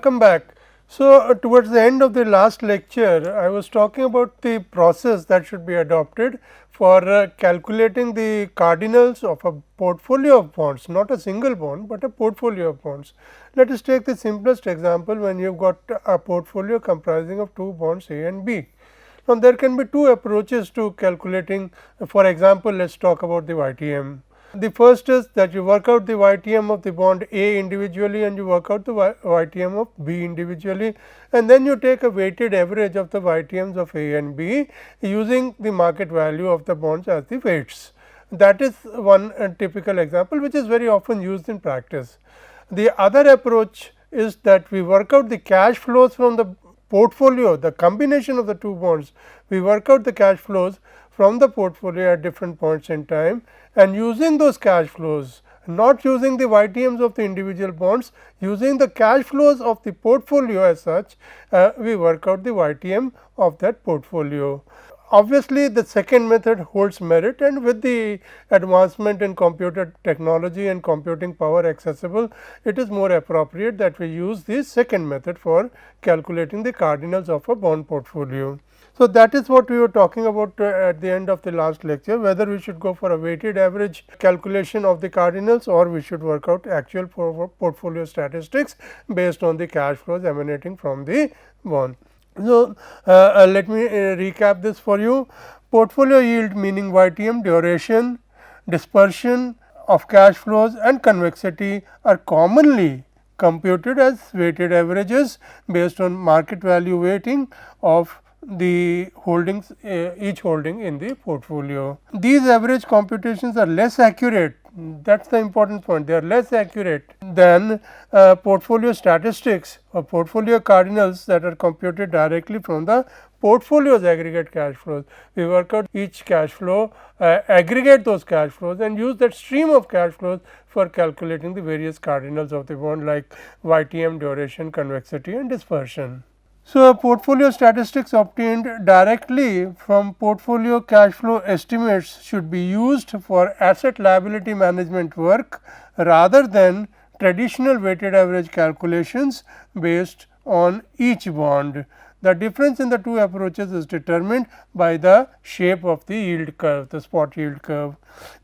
welcome back. So, towards the end of the last lecture, I was talking about the process that should be adopted for calculating the cardinals of a portfolio of bonds, not a single bond, but a portfolio of bonds. Let us take the simplest example when you have got a portfolio comprising of two bonds A and B. Now, there can be two approaches to calculating. For example, let us talk about the YTM. The first is that you work out the YTM of the bond A individually and you work out the YTM of B individually, and then you take a weighted average of the YTMs of A and B using the market value of the bonds as the weights. That is one typical example which is very often used in practice. The other approach is that we work out the cash flows from the portfolio, the combination of the two bonds. We work out the cash flows from the portfolio at different points in time, and using those cash flows, not using the YTMs of the individual bonds, using the cash flows of the portfolio as such, we work out the YTM of that portfolio. Obviously, the second method holds merit, and with the advancement in computer technology and computing power accessible, it is more appropriate that we use the second method for calculating the cardinals of a bond portfolio. So, that is what we were talking about at the end of the last lecture, whether we should go for a weighted average calculation of the cardinals or we should work out actual portfolio statistics based on the cash flows emanating from the bond. So, let me recap this for you. Portfolio yield meaning YTM, duration, dispersion of cash flows and convexity are commonly computed as weighted averages based on market value weighting of the holdings, each holding in the portfolio. These average computations are less accurate, that is the important point, they are less accurate than portfolio statistics or portfolio cardinals that are computed directly from the portfolio's aggregate cash flows. We work out each cash flow, aggregate those cash flows and use that stream of cash flows for calculating the various cardinals of the bond like YTM, duration, convexity and dispersion. So, portfolio statistics obtained directly from portfolio cash flow estimates should be used for asset liability management work rather than traditional weighted average calculations based on each bond. The difference in the two approaches is determined by the shape of the yield curve, the spot yield curve.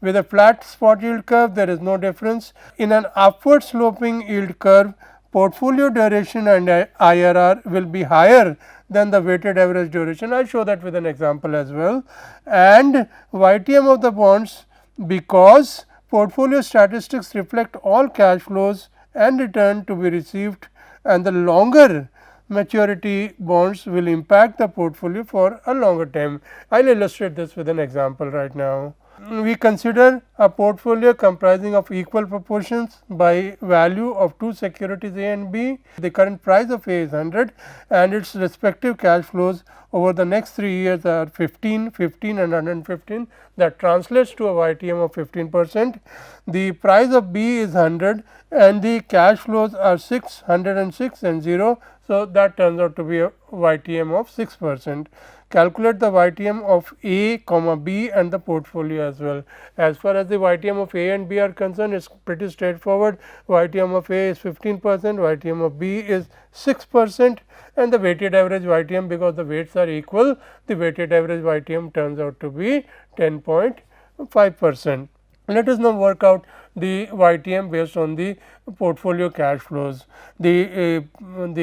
With a flat spot yield curve, there is no difference. In an upward sloping yield curve, portfolio duration and IRR will be higher than the weighted average duration. I will show that with an example as well, and YTM of the bonds, because portfolio statistics reflect all cash flows and return to be received, and the longer maturity bonds will impact the portfolio for a longer time. I will illustrate this with an example right now. We consider a portfolio comprising of equal proportions by value of two securities A and B. The current price of A is 100 and its respective cash flows over the next 3 years are 15, 15 and 115, that translates to a YTM of 15%. The price of B is 100 and the cash flows are 6, 106 and 0. So, that turns out to be a YTM of 6%. Calculate the YTM of A, B and the portfolio as well. As far as the YTM of A and B are concerned, it is pretty straightforward. YTM of A is 15%, YTM of B is 6% and the weighted average YTM, because the weights are equal, the weighted average YTM turns out to be 10.5%. Let us now work out the YTM based on the portfolio cash flows. The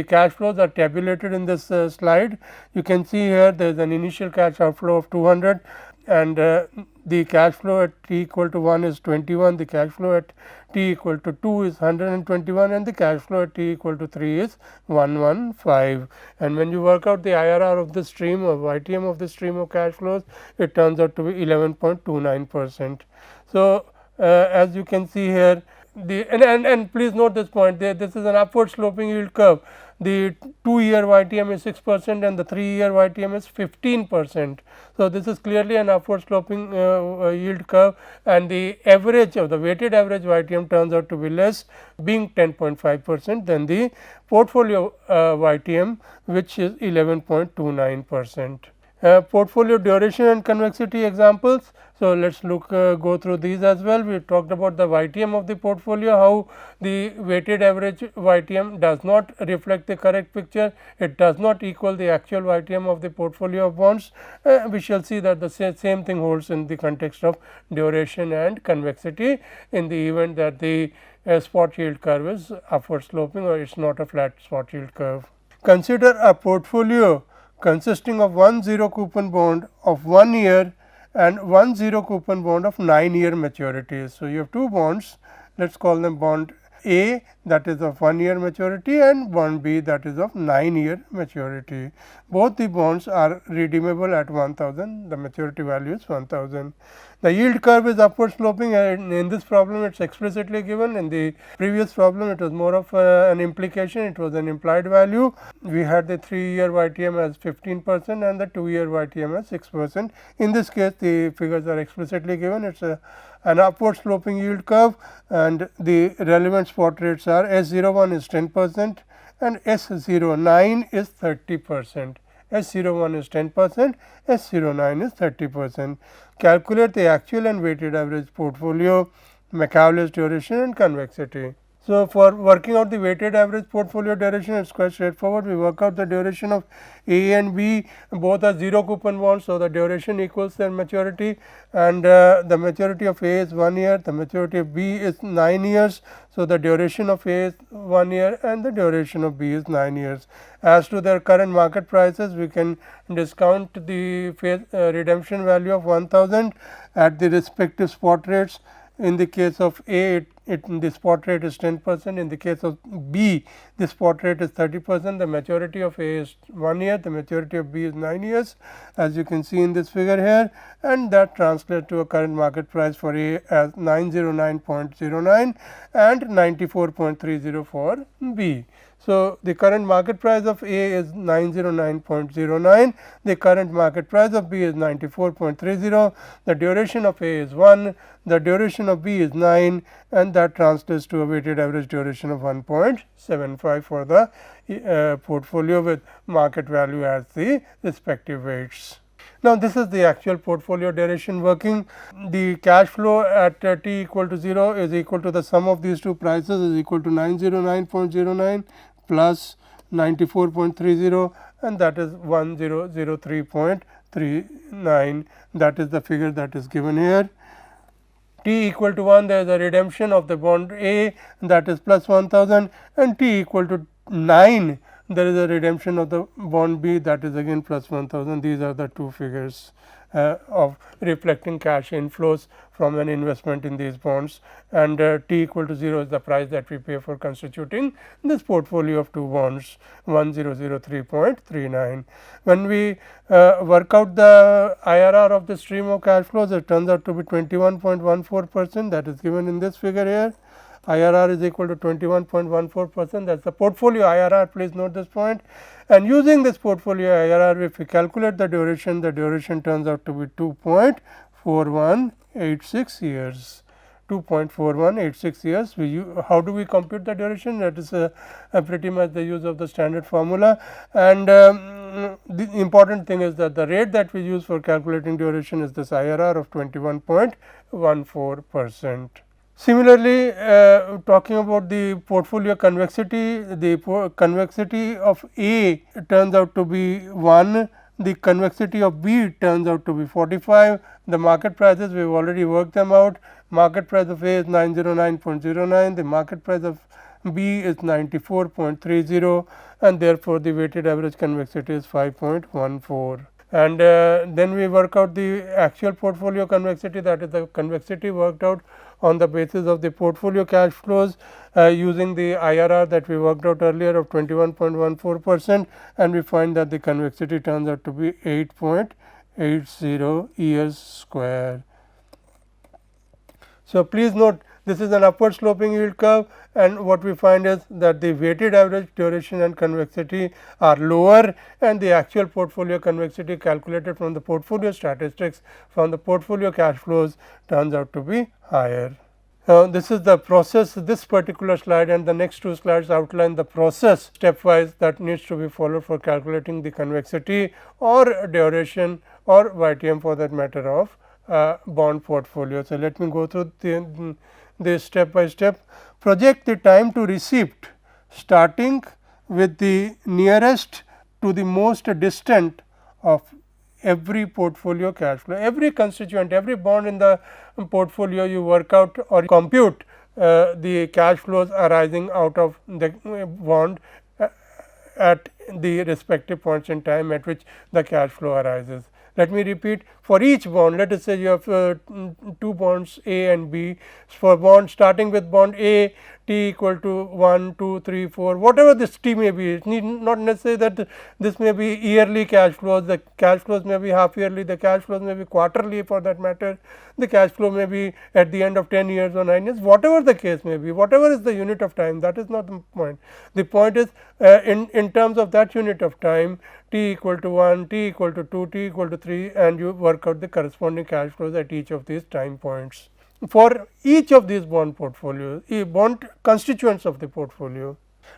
cash flows are tabulated in this slide. You can see here there is an initial cash outflow of 200 and the cash flow at t equal to 1 is 21, the cash flow at t equal to 2 is 121 and the cash flow at t equal to 3 is 115. And when you work out the IRR of the stream or YTM of the stream of cash flows, it turns out to be 11.29%. So, as you can see here, the and please note this point, this is an upward sloping yield curve. The 2-year YTM is 6% and the 3-year YTM is 15%. So, this is clearly an upward sloping yield curve, and the average of the weighted average YTM turns out to be less, being 10.5% than the portfolio YTM, which is 11.29%. Portfolio duration and convexity examples. So, let us go through these as well. We talked about the YTM of the portfolio, how the weighted average YTM does not reflect the correct picture, it does not equal the actual YTM of the portfolio of bonds. We shall see that the same thing holds in the context of duration and convexity in the event that the spot yield curve is upward sloping or it is not a flat spot yield curve. Consider a portfolio consisting of one 0 coupon bond of 1 year and one 0 coupon bond of 9-year maturity. So, you have two bonds, let us call them bond A, that is of 1 year maturity, and bond B, that is of 9-year maturity. Both the bonds are redeemable at 1000, the maturity value is 1000. The yield curve is upward sloping, and in this problem it is explicitly given. In the previous problem it was more of an implication, it was an implied value. We had the 3-year YTM as 15% and the 2-year YTM as 6%. In this case the figures are explicitly given, it is an upward sloping yield curve, and the relevant spot rates are S01 is 10% and S09 is 30%. S01 is 10%, S09 is 30%. Calculate the actual and weighted average portfolio, Macaulay's duration and convexity. So, for working out the weighted average portfolio duration, it is quite straightforward. We work out the duration of A and B, both are 0 coupon bonds. So, the duration equals their maturity, and the maturity of A is 1 year, the maturity of B is 9 years. So, the duration of A is 1 year and the duration of B is 9 years. As to their current market prices, we can discount the redemption value of 1000 at the respective spot rates. In the case of A, the spot rate is 10%, in the case of B, the spot rate is 30%, the maturity of A is 1 year, the maturity of B is 9 years, as you can see in this figure here, and that translates to a current market price for A as 909.09 and 94.30 for B. So, the current market price of A is 909.09, the current market price of B is 94.30, the duration of A is 1, the duration of B is 9, and that translates to a weighted average duration of 1.75 for the portfolio with market value as the respective weights. Now, this is the actual portfolio duration working. The cash flow at t equal to 0 is equal to the sum of these two prices is equal to 909.09 plus 94.30, and that is 1003.39. That is the figure that is given here. T equal to 1, there is a redemption of the bond A, that is plus 1000, and t equal to 9, there is a redemption of the bond B, that is again plus 1000. These are the two figures of reflecting cash inflows from an investment in these bonds, and t equal to 0 is the price that we pay for constituting this portfolio of two bonds 1003.39. When we work out the IRR of the stream of cash flows, it turns out to be 21.14%, that is given in this figure here. IRR is equal to 21.14%, that is the portfolio IRR, please note this point. And using this portfolio IRR, if we calculate the duration turns out to be 2.4186 years. 2.4186 years. How do we compute the duration? That is pretty much the use of the standard formula, and the important thing is that the rate that we use for calculating duration is this IRR of 21.14%. Similarly, talking about the portfolio convexity, the convexity of A turns out to be 1, the convexity of B turns out to be 45. The market prices, we have already worked them out. Market price of A is 909.09, the market price of B is 94.30, and therefore, the weighted average convexity is 5.14. And then we work out the actual portfolio convexity, that is the convexity worked out on the basis of the portfolio cash flows using the IRR that we worked out earlier of 21.14%, and we find that the convexity turns out to be 8.80 years square. So, please note this is an upward sloping yield curve, and what we find is that the weighted average duration and convexity are lower, and the actual portfolio convexity calculated from the portfolio statistics from the portfolio cash flows turns out to be higher. This is the process, this particular slide and the next two slides outline the process stepwise that needs to be followed for calculating the convexity or duration or YTM for that matter of bond portfolio. So, let me go through the step by step. Project the time to receipt starting with the nearest to the most distant of every portfolio cash flow. Every constituent, every bond in the portfolio you work out or compute the cash flows arising out of the bond at the respective points in time at which the cash flow arises. Let me repeat, for each bond, let us say you have two bonds A and B. For bond starting with bond A, T equal to 1, 2, 3, 4, whatever this T may be. It need not necessarily that this may be yearly cash flows, the cash flows may be half yearly, the cash flows may be quarterly for that matter, the cash flow may be at the end of 10 years or 9 years, whatever the case may be, whatever is the unit of time, that is not the point. The point is in terms of that unit of time, T equal to 1, T equal to 2, T equal to 3, and you work out the corresponding cash flows at each of these time points. For each of these bond portfolios, bond constituents of the portfolio,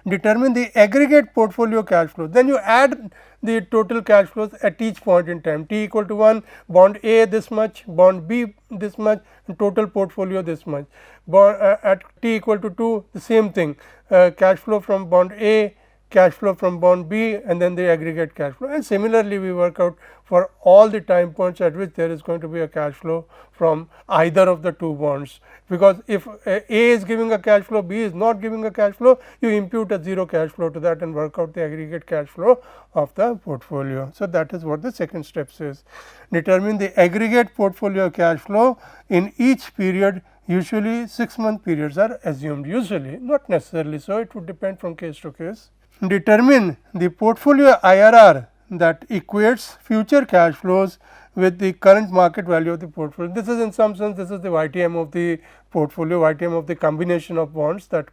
determine the aggregate portfolio cash flows. Then you add the total cash flows at each point in time. T equal to 1, bond A this much, bond B this much, and total portfolio this much. Bond at T equal to 2, the same thing, cash flow from bond A, cash flow from bond B, and then the aggregate cash flow. And similarly, we work out for all the time points at which there is going to be a cash flow from either of the two bonds, because if A is giving a cash flow, B is not giving a cash flow, you impute a 0 cash flow to that and work out the aggregate cash flow of the portfolio. So, that is what the second step says. Determine the aggregate portfolio cash flow in each period. Usually 6-month periods are assumed, usually not necessarily so, it would depend from case to case. Determine the portfolio IRR that equates future cash flows with the current market value of the portfolio. This is in some sense, this is the YTM of the portfolio, YTM of the combination of bonds that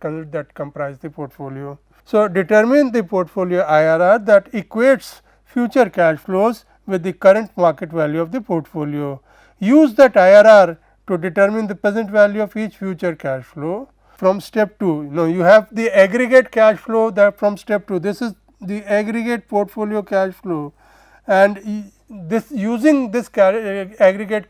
comprise the portfolio. So, determine the portfolio IRR that equates future cash flows with the current market value of the portfolio. Use that IRR to determine the present value of each future cash flow. From step 2, now you have the aggregate cash flow that from step 2, this is the aggregate portfolio cash flow, and this using this aggregate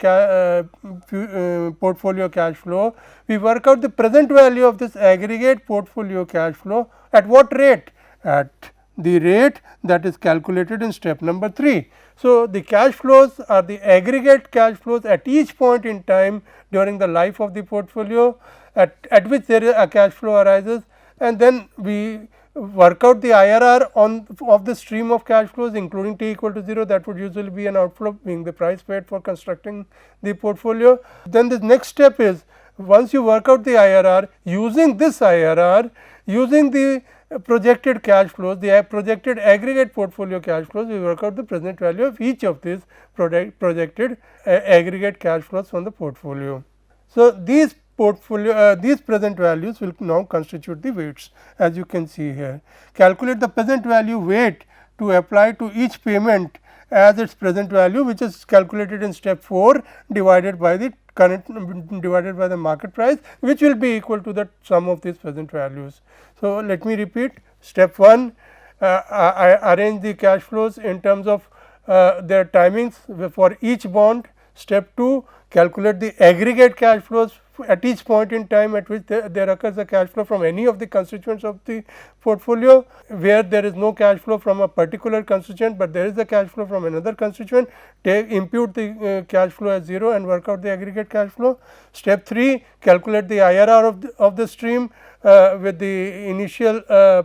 portfolio cash flow, we work out the present value of this aggregate portfolio cash flow at what rate? At the rate that is calculated in step number 3. So, the cash flows are the aggregate cash flows at each point in time during the life of the portfolio at which there is a cash flow arises, and then we work out the IRR of the stream of cash flows including T equal to 0, that would usually be an outflow being the price paid for constructing the portfolio. Then the next step is, once you work out the IRR, using this IRR, using the projected cash flows, the projected aggregate portfolio cash flows, we work out the present value of each of these projected aggregate cash flows from the portfolio. So, these present values will now constitute the weights, as you can see here. Calculate the present value weight to apply to each payment as its present value, which is calculated in step 4 divided by the current divided by the market price, which will be equal to the sum of these present values. So, let me repeat, step 1, I arrange the cash flows in terms of their timings for each bond. Step 2, calculate the aggregate cash flows at each point in time at which there occurs a cash flow from any of the constituents of the portfolio, where there is no cash flow from a particular constituent, but there is a cash flow from another constituent, impute the cash flow as 0 and work out the aggregate cash flow. Step 3, calculate the IRR of the stream with the initial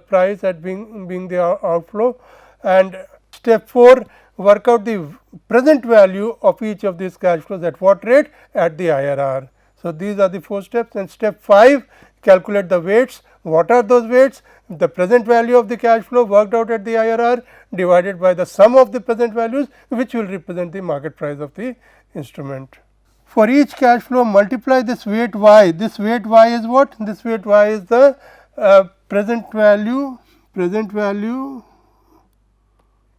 price at being the outflow, and step 4, work out the present value of each of these cash flows at what rate? At the IRR. So, these are the 4 steps, and step 5, calculate the weights. What are those weights? The present value of the cash flow worked out at the IRR divided by the sum of the present values, which will represent the market price of the instrument. For each cash flow, multiply this weight y. This weight y is what? This weight y is the present value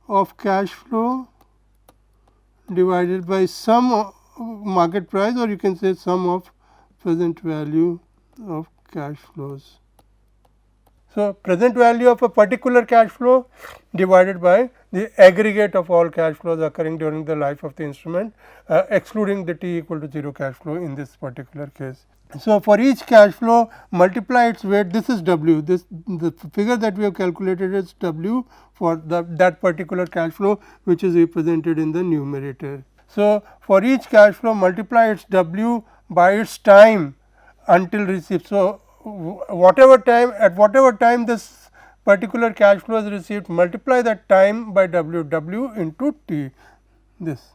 of cash flow divided by sum of market price, or you can say sum of present value of cash flows. So, present value of a particular cash flow divided by the aggregate of all cash flows occurring during the life of the instrument, excluding the t equal to 0 cash flow in this particular case. So, for each cash flow multiply its weight, this is W, this the figure that we have calculated is W for that particular cash flow, which is represented in the numerator. So, for each cash flow multiply its W by its time until received. So, whatever time this particular cash flow is received, multiply that time by W into T this.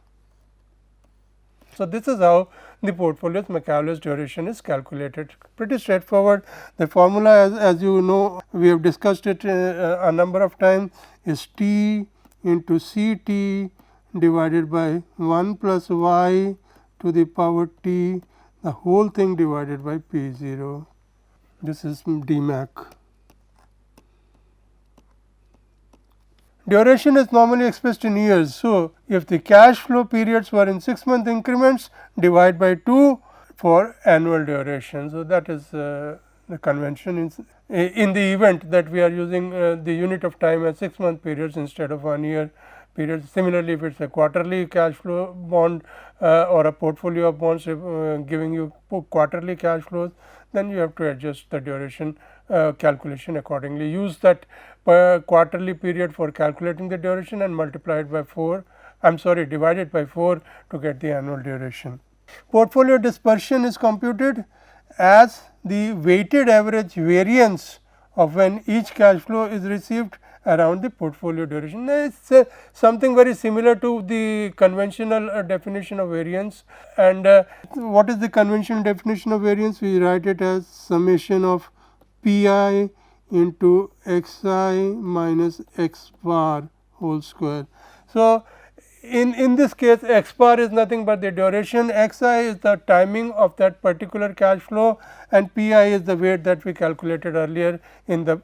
So, this is how the portfolio's Macaulay's duration is calculated. Pretty straightforward. The formula, as you know, we have discussed it a number of times, is T into C T divided by 1 plus y to the power T, the whole thing divided by P 0. This is DMAC. Duration is normally expressed in years. So, if the cash flow periods were in 6-month increments, divide by 2 for annual duration. So, that is the convention in the event that we are using the unit of time as 6-month periods instead of 1 year periods. Similarly, if it is a quarterly cash flow bond or a portfolio of bonds giving you quarterly cash flows, then you have to adjust the duration calculation accordingly. Use that quarterly period for calculating the duration and multiply it by 4, divide it by 4 to get the annual duration. Portfolio dispersion is computed as the weighted average variance of when each cash flow is received around the portfolio duration. It is something very similar to the conventional definition of variance. And what is the conventional definition of variance? We write it as summation of Pi into xi minus x bar whole square. So, in this case x bar is nothing but the duration, xi is the timing of that particular cash flow, and Pi is the weight that we calculated earlier in the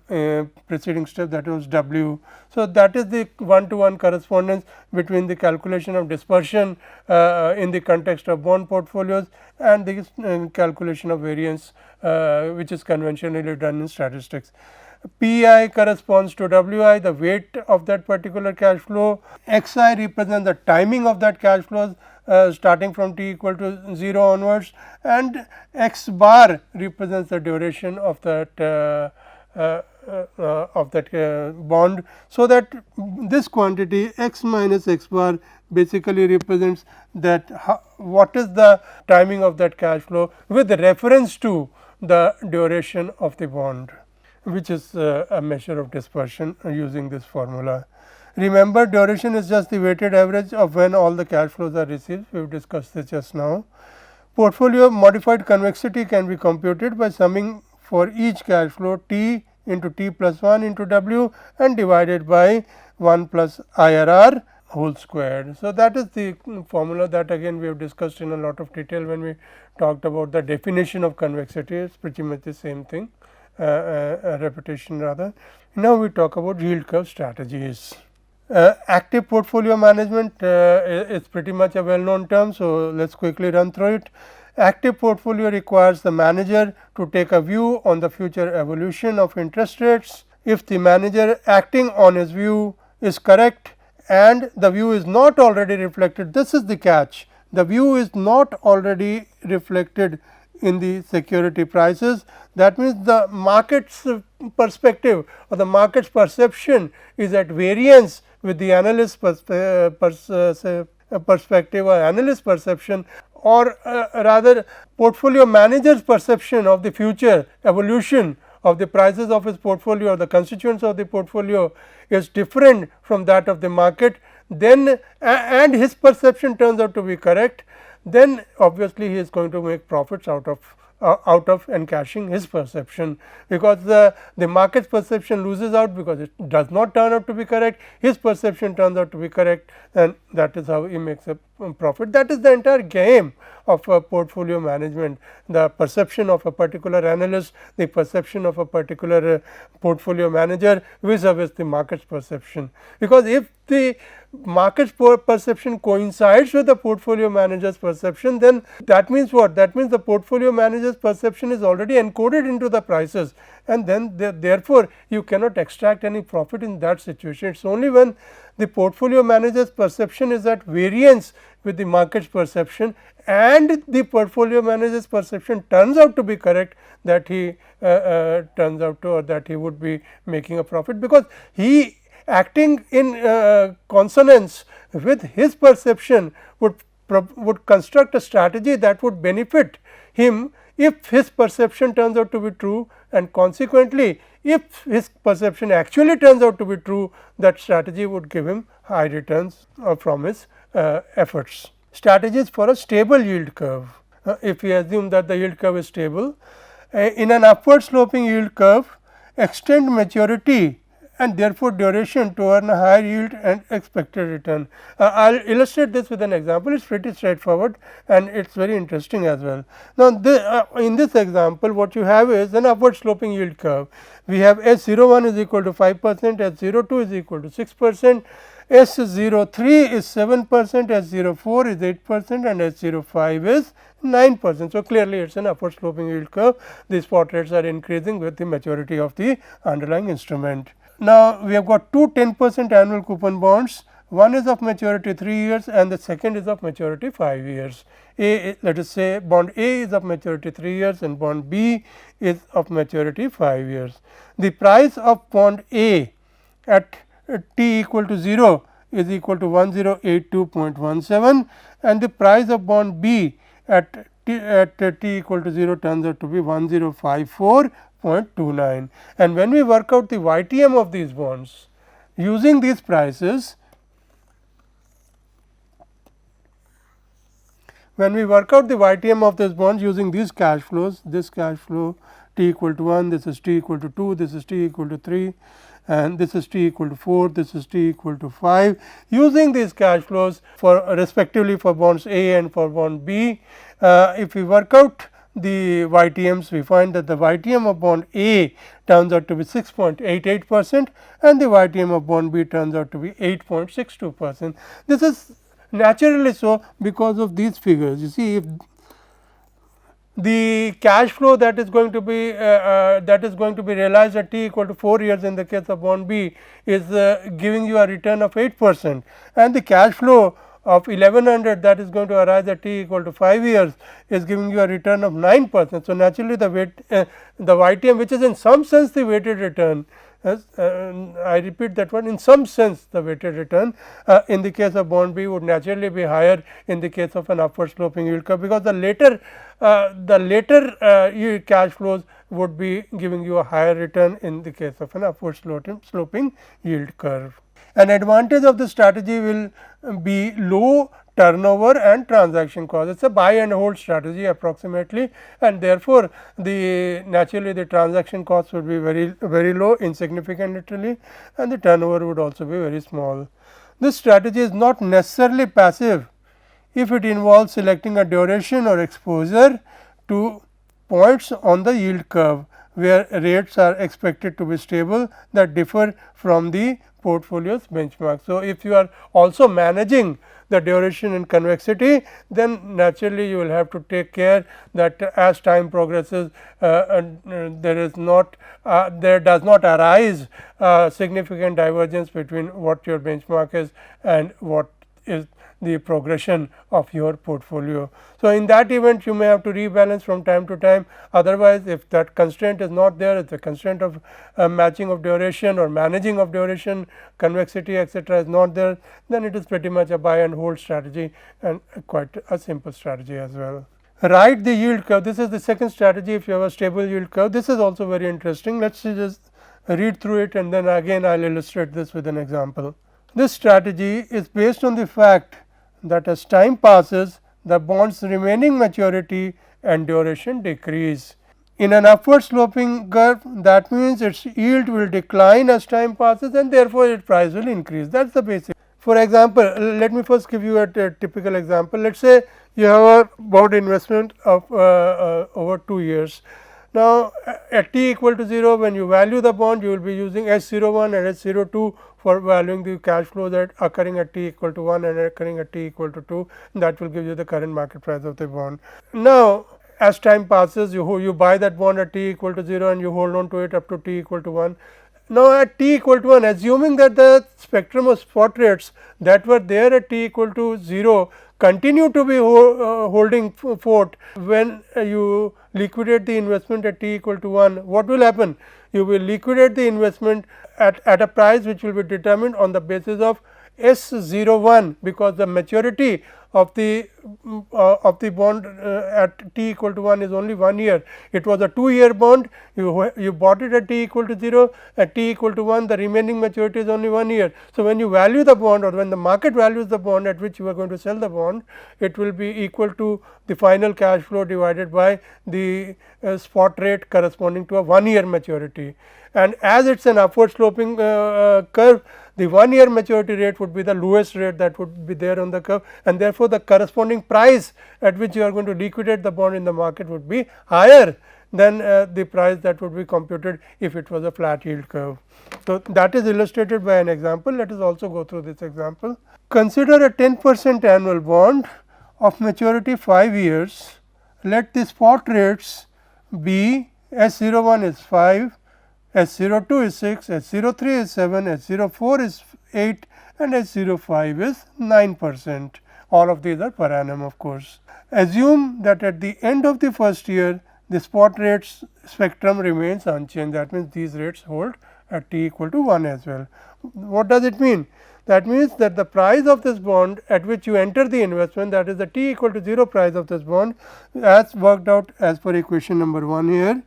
preceding step, that was W. So, that is the one-to-one correspondence between the calculation of dispersion in the context of bond portfolios and the calculation of variance which is conventionally done in statistics. Pi corresponds to Wi, the weight of that particular cash flow. Xi represents the timing of that cash flows starting from t equal to 0 onwards, and x bar represents the duration of that bond. So, that this quantity x minus x bar basically represents that what is the timing of that cash flow with reference to the duration of the bond, which is a measure of dispersion using this formula. Remember, duration is just the weighted average of when all the cash flows are received. We have discussed this just now. Portfolio modified convexity can be computed by summing for each cash flow T into T plus 1 into W and divided by 1 plus IRR whole squared. So, that is the formula that again we have discussed in a lot of detail when we talked about the definition of convexity. It is pretty much the same thing. A repetition rather. Now, we talk about yield curve strategies. Active portfolio management is pretty much a well known term. So, let us quickly run through it. Active portfolio requires the manager to take a view on the future evolution of interest rates. If the manager acting on his view is correct and the view is not already reflected, this is the catch, the view is not already reflected in the security prices. That means, the market's perspective or the market's perception is at variance with the analyst's perspective or analyst perception, or rather portfolio manager's perception of the future evolution of the prices of his portfolio or the constituents of the portfolio is different from that of the market, then and his perception turns out to be correct, then obviously he is going to make profits out of encashing his perception, because the market's perception loses out because it does not turn out to be correct, his perception turns out to be correct, and that is how he makes a profit. That is the entire game of portfolio management, the perception of a particular analyst, the perception of a particular portfolio manager vis-a-vis the market's perception, because if the market perception coincides with the portfolio manager's perception, then that means what? That means the portfolio manager's perception is already encoded into the prices, and then therefore, you cannot extract any profit in that situation. It is only when the portfolio manager's perception is at variance with the market's perception and the portfolio manager's perception turns out to be correct, that he turns out to, or that he would be making a profit, because he acting in consonance with his perception would construct a strategy that would benefit him if his perception turns out to be true, and consequently, if his perception actually turns out to be true, that strategy would give him high returns from his efforts. Strategies for a stable yield curve. If we assume that the yield curve is stable, in an upward sloping yield curve, extend maturity and therefore duration to earn a higher yield and expected return. I will illustrate this with an example. It is pretty straightforward and it is very interesting as well. Now, in this example, what you have is an upward sloping yield curve. We have S01 is equal to 5%, S02 is equal to 6%, S03 is 7%, S04 is 8% and S05 is 9%. So, clearly it is an upward sloping yield curve. The spot rates are increasing with the maturity of the underlying instrument. Now, we have got two 10% annual coupon bonds, one is of maturity 3 years and the second is of maturity 5 years. Let us say bond A is of maturity 3 years and bond B is of maturity 5 years. The price of bond A at t equal to 0 is equal to 1082.17 and the price of bond B at t equal to 0 turns out to be 1054.29, and when we work out the YTM of these bonds using these prices, when we work out the YTM of these bonds using these cash flows, this cash flow t equal to 1, this is t equal to 2, this is t equal to 3 and this is t equal to 4, this is t equal to 5. Using these cash flows for respectively for bonds A and for bond B, if we work out the YTMs, we find that the YTM of bond A turns out to be 6.88% and the YTM of bond B turns out to be 8.62%. This is naturally so because of these figures. You see, if the cash flow that is going to be realized at t equal to 4 years in the case of bond B is giving you a return of 8% and the cash flow of 1100 that is going to arise at t equal to 5 years is giving you a return of 9%. So, naturally the YTM, which is in some sense the weighted return, I repeat that one, in some sense the weighted return in the case of bond B would naturally be higher in the case of an upward sloping yield curve, because the later cash flows would be giving you a higher return in the case of an upward sloping yield curve. An advantage of the strategy will be low turnover and transaction cost. It is a buy and hold strategy approximately, and therefore, naturally the transaction cost would be very low, insignificant literally, and the turnover would also be very small. This strategy is not necessarily passive if it involves selecting a duration or exposure to points on the yield curve where rates are expected to be stable that differ from the portfolio's benchmark. So, if you are also managing the duration and convexity, then naturally you will have to take care that as time progresses there does not arise significant divergence between what your benchmark is and what is the progression of your portfolio. So, in that event you may have to rebalance from time to time, otherwise if that constraint is not there, if the constraint of matching of duration or managing of duration, convexity etc. is not there, then it is pretty much a buy and hold strategy and quite a simple strategy as well. Write the yield curve. This is the second strategy if you have a stable yield curve. This is also very interesting. Let us just read through it and then again I will illustrate this with an example. This strategy is based on the fact that as time passes, the bond's remaining maturity and duration decrease. In an upward sloping curve, that means its yield will decline as time passes and therefore, its price will increase. That is the basic. For example, let me first give you a typical example. Let us say you have a bond investment of over 2 years. Now, at t equal to 0, when you value the bond, you will be using S01 and S02 for valuing the cash flow that occurring at t equal to 1 and occurring at t equal to 2, that will give you the current market price of the bond. Now, as time passes, you buy that bond at t equal to 0 and you hold on to it up to t equal to 1. Now, at t equal to 1, assuming that the spectrum of spot rates that were there at t equal to 0 continue to be holding fort when you liquidate the investment at t equal to 1, what will happen? You will liquidate the investment at a price which will be determined on the basis of S01, because the maturity of the bond at t equal to 1 is only 1 year. It was a 2-year bond, you bought it at t equal to 0, at t equal to 1 the remaining maturity is only 1 year. So, when you value the bond, or when the market values the bond at which you are going to sell the bond, it will be equal to the final cash flow divided by the spot rate corresponding to a 1-year maturity. And as it is an upward sloping curve, the 1-year maturity rate would be the lowest rate that would be there on the curve, and therefore, the corresponding price at which you are going to liquidate the bond in the market would be higher than the price that would be computed if it was a flat yield curve. So, that is illustrated by an example. Let us also go through this example. Consider a 10% annual bond of maturity 5 years. Let the spot rates be S01 is 5, S02 is 6, S03 is 7, S04 is 8 and S05 is 9%. All of these are per annum, of course. Assume that at the end of the first year, the spot rates spectrum remains unchanged. That means, these rates hold at t equal to 1 as well. What does it mean? That means that the price of this bond at which you enter the investment, that is the t equal to 0 price of this bond, as worked out as per equation number 1 here,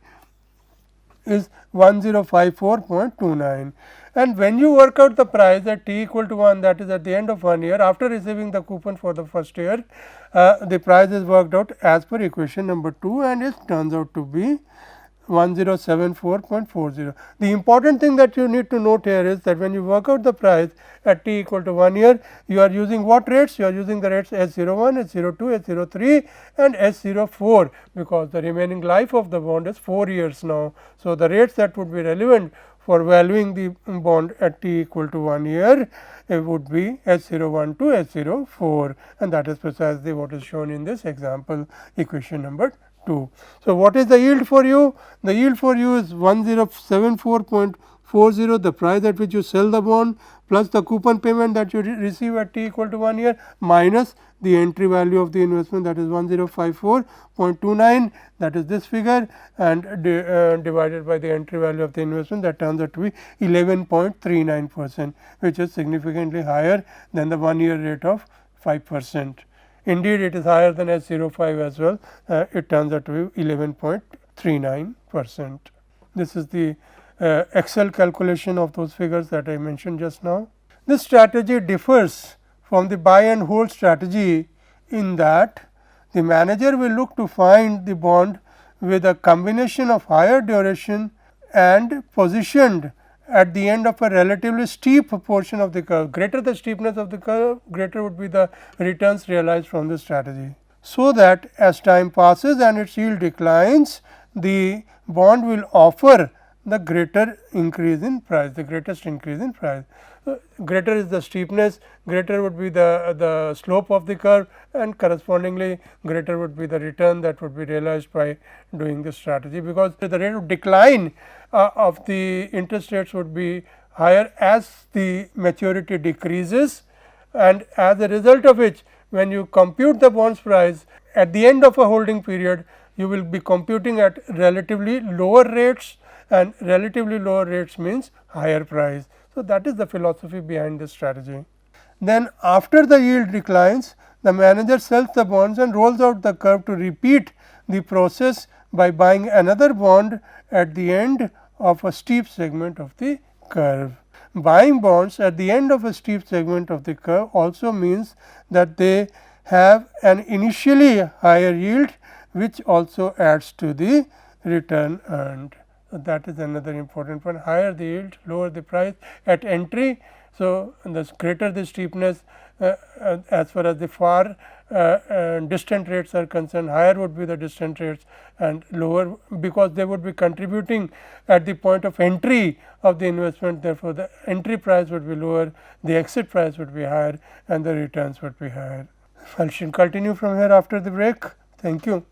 is 1054.29, and when you work out the price at t equal to 1, that is at the end of 1 year after receiving the coupon for the first year, the price is worked out as per equation number 2 and it turns out to be 1074.40. The important thing that you need to note here is that when you work out the price at t equal to 1 year, you are using what rates? You are using the rates S01, S02, S03 and S04, because the remaining life of the bond is 4 years now. So, the rates that would be relevant for valuing the bond at t equal to 1 year, it would be S01 to S04, and that is precisely what is shown in this example equation number 2. So, what is the yield for you? The yield for you is 1074.40, the price at which you sell the bond, plus the coupon payment that you receive at t equal to 1 year, minus the entry value of the investment, that is 1054.29, that is this figure, and divided by the entry value of the investment, that turns out to be 11.39%, which is significantly higher than the 1 year rate of 5%. Indeed, it is higher than S05 as well, it turns out to be 11.39%. This is the Excel calculation of those figures that I mentioned just now. This strategy differs from the buy and hold strategy in that the manager will look to find the bond with a combination of higher duration and positioned at the end of a relatively steep portion of the curve. Greater the steepness of the curve, greater would be the returns realized from this strategy. So, that as time passes and its yield declines, the bond will offer the greater increase in price, the greatest increase in price. Greater is the steepness, greater would be the slope of the curve, and correspondingly greater would be the return that would be realized by doing this strategy, because the rate of decline of the interest rates would be higher as the maturity decreases, and as a result of which, when you compute the bonds price at the end of a holding period, you will be computing at relatively lower rates, and relatively lower rates means higher price. So, that is the philosophy behind this strategy. Then after the yield declines, the manager sells the bonds and rolls out the curve to repeat the process by buying another bond at the end of a steep segment of the curve. Buying bonds at the end of a steep segment of the curve also means that they have an initially higher yield, which also adds to the return earned. So, that is another important point. Higher the yield, lower the price at entry. So, the greater the steepness as far as the far distant rates are concerned, higher would be the distant rates and lower, because they would be contributing at the point of entry of the investment. Therefore, the entry price would be lower, the exit price would be higher and the returns would be higher. I shall continue from here after the break. Thank you.